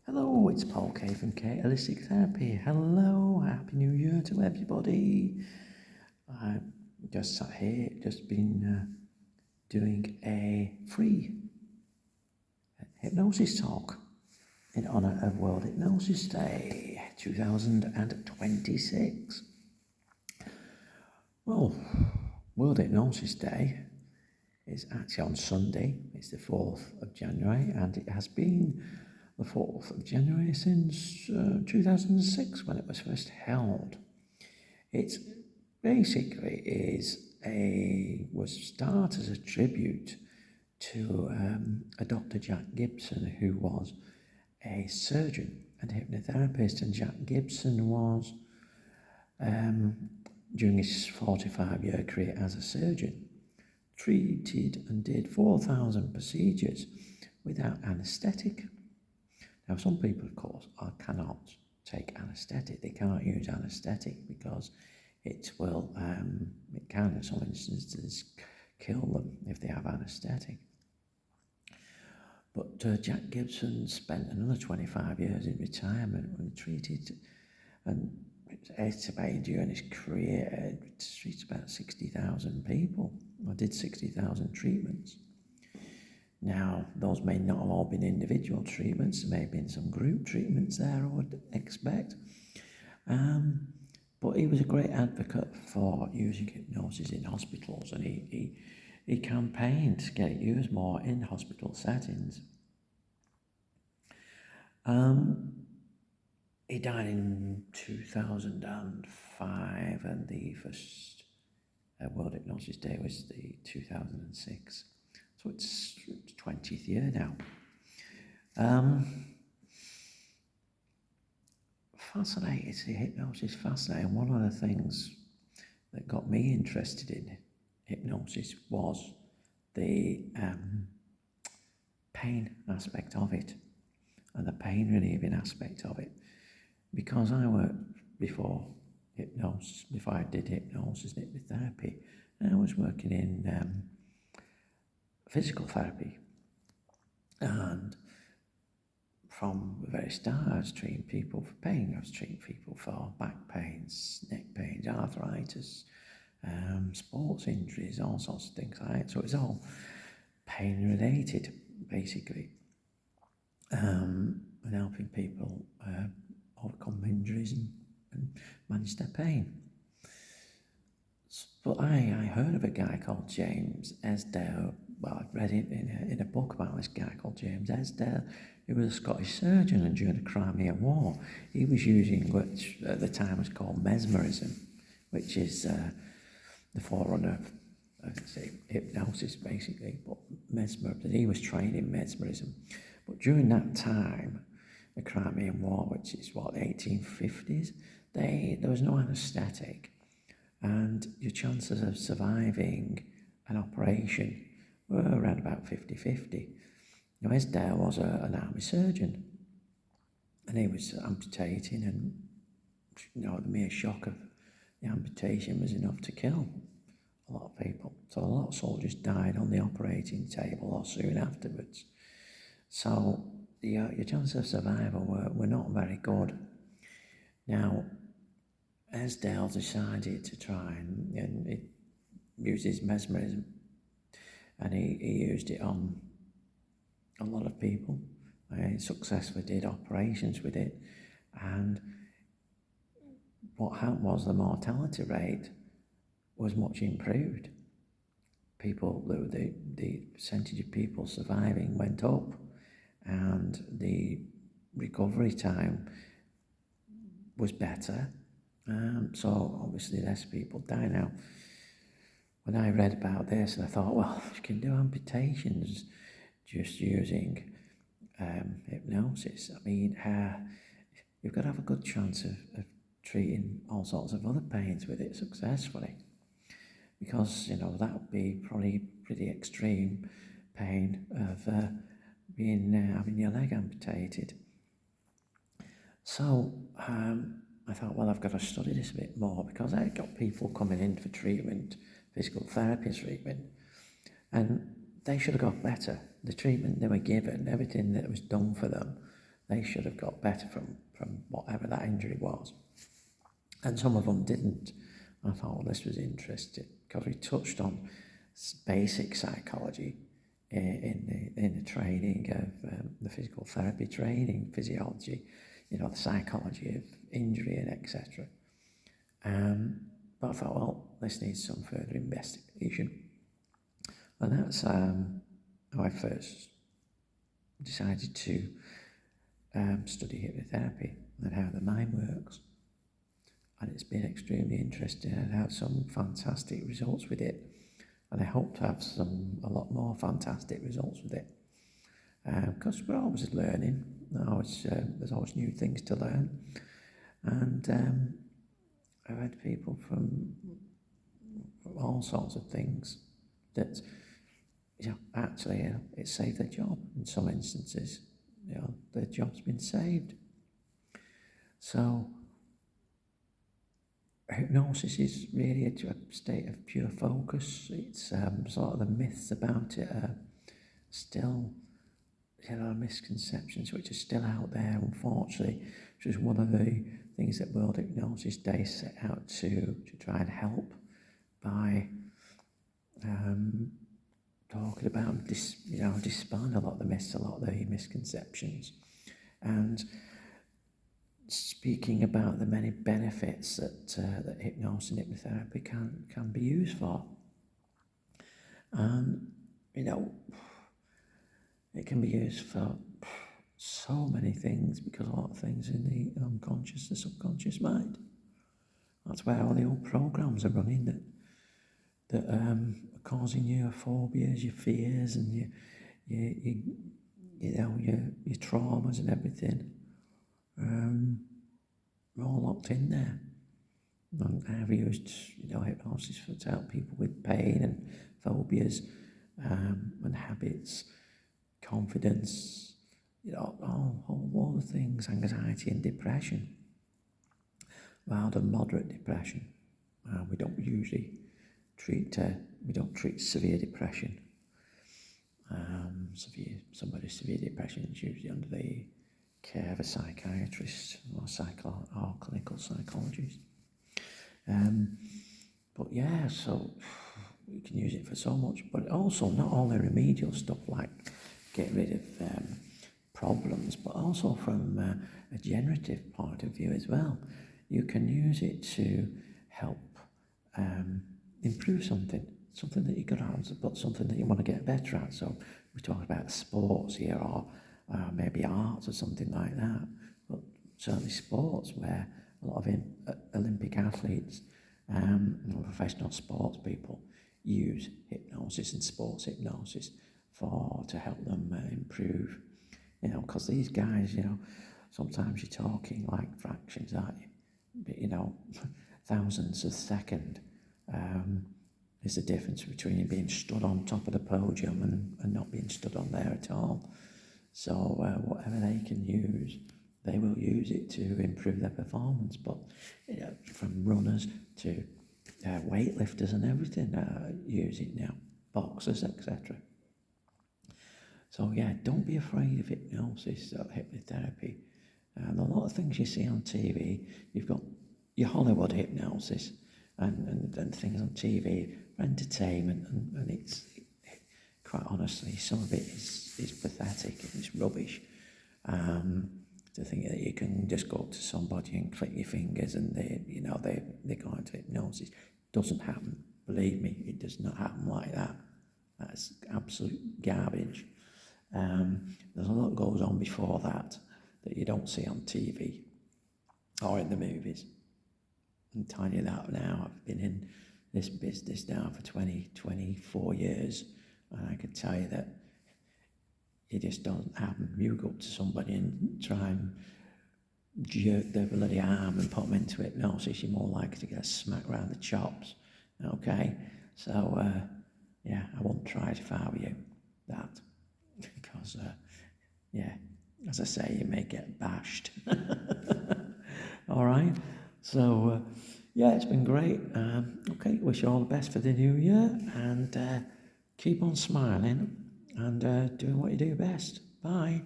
Hello, it's Paul K from K Holistic Therapy. Hello, Happy New Year to everybody. I've just sat here, just been doing a free hypnosis talk in honour of World Hypnosis Day 2026. Well, World Hypnosis Day is actually on Sunday. It's the 4th of January, and it has been the 4th of January since 2006 when it was first held. It basically was started as a tribute to a Dr. Jack Gibson, who was a surgeon and hypnotherapist, and Jack Gibson was during his 45-year career as a surgeon, treated and did 4,000 procedures without anaesthetic. Now, some people, of course, cannot take anaesthetic. They cannot use anaesthetic because it can, in some instances, kill them if they have anaesthetic. But Jack Gibson spent another 25 years in retirement when he treated, and it's estimated during his career, he treated about 60,000 people, or did 60,000 treatments. Now, those may not have all been individual treatments. There may have been some group treatments there, I would expect. But he was a great advocate for using hypnosis in hospitals, and he campaigned to get it used more in hospital settings. He died in 2005, and the first World Hypnosis Day was the 2006. So it's 20th year now. Fascinating. It's hypnosis, fascinating. One of the things that got me interested in hypnosis was the pain aspect of it, and the pain relieving aspect of it. Because I worked before I did hypnosis and hypnotherapy, and I was working in physical therapy, and from the very start I was treating people for pain. I was treating people for back pains, neck pains, arthritis, sports injuries, all sorts of things like that. So it's all pain related, basically, and helping people overcome injuries and manage their pain. But I heard of a guy called James Esdale. Well, I'd read it in a book about this guy called James Esdale. He was a Scottish surgeon, and during the Crimean War, he was using what at the time was called mesmerism, which is the forerunner of, say, hypnosis, basically. But mesmerism, he was trained in mesmerism. But during that time, the Crimean War, which is the 1850s, there was no anaesthetic, and your chances of surviving an operation were around about 50-50. Now, Esdale was an army surgeon, and he was amputating, and the mere shock of the amputation was enough to kill a lot of people. So a lot of soldiers died on the operating table or soon afterwards. So your chances of survival were not very good. Now, Esdale decided to try and use his mesmerism, and he used it on a lot of people. He successfully did operations with it, and what happened was the mortality rate was much improved. The percentage of people surviving went up, and the recovery time was better. So obviously less people die. Now, when I read about this, I thought, well, you can do amputations just using hypnosis. I mean, you've got to have a good chance of treating all sorts of other pains with it successfully, because that would be probably pretty extreme pain of having your leg amputated. So I thought, well, I've got to study this a bit more, because I got people coming in for treatment, physical therapy treatment, and they should have got better. The treatment they were given, everything that was done for them, they should have got better from whatever that injury was. And some of them didn't. I thought, well, this was interesting because we touched on basic psychology in the training of the physical therapy training, physiology, the psychology of injury and etc. But I thought, well, this needs some further investigation. And that's how I first decided to study hypnotherapy and how the mind works. And it's been extremely interesting and had some fantastic results with it. And I hope to have a lot more fantastic results with it. Because we're always learning. There's always new things to learn. And I've had people from all sorts of things that, actually it saved their job in some instances. Their job's been saved. So hypnosis is really a state of pure focus. It's sort of the myths about it are still, misconceptions which are still out there, unfortunately, which is one of the things that World Hypnosis Day set out to try and help by talking about, dispelling a lot of the myths, a lot of the misconceptions, and speaking about the many benefits that hypnosis and hypnotherapy can be used for. And, it can be used for so many things, because a lot of things in the unconscious, the subconscious mind. That's where all the old programs are running that are causing your phobias, your fears, and your traumas and everything. We're all locked in there. And I've used, hypnosis to help people with pain and phobias, and habits, confidence, all the things, anxiety and depression. Mild and moderate depression. We don't usually treat severe depression. Somebody's severe depression is usually under the care of a psychiatrist or clinical psychologist. But yeah, so we can use it for so much, but also not only remedial stuff like get rid of problems, but also from a generative point of view as well. You can use it to help improve something that you're good at, but something that you want to get better at. So we talk about sports here, or maybe arts or something like that, but certainly sports, where a lot of Olympic athletes, professional sports people use hypnosis and sports hypnosis to help them improve. Because these guys, sometimes you're talking like fractions, aren't you? But, thousandths of a second is the difference between being stood on top of the podium and not being stood on there at all. So whatever they can use, they will use it to improve their performance. But from runners to weightlifters and everything use it now, boxers, etc. So yeah, don't be afraid of hypnosis or hypnotherapy. And a lot of things you see on TV, you've got your Hollywood hypnosis and things on TV for entertainment, and it's quite honestly, some of it is pathetic and it's rubbish. To think that you can just go up to somebody and click your fingers and they go into hypnosis. Doesn't happen. Believe me, it does not happen like that. That's absolute garbage. There's a lot goes on before that you don't see on TV or in the movies. I'm telling you that now. I've been in this business now for 24 years, and I can tell you that it just doesn't happen. You go up to somebody and try and jerk their bloody arm and put them into hypnosis, you're more likely to get a smack round the chops. Okay? So, I won't try it if I were you, that. Because, as I say, you may get bashed. All right? So, it's been great. Okay, wish you all the best for the new year, and keep on smiling and doing what you do best. Bye.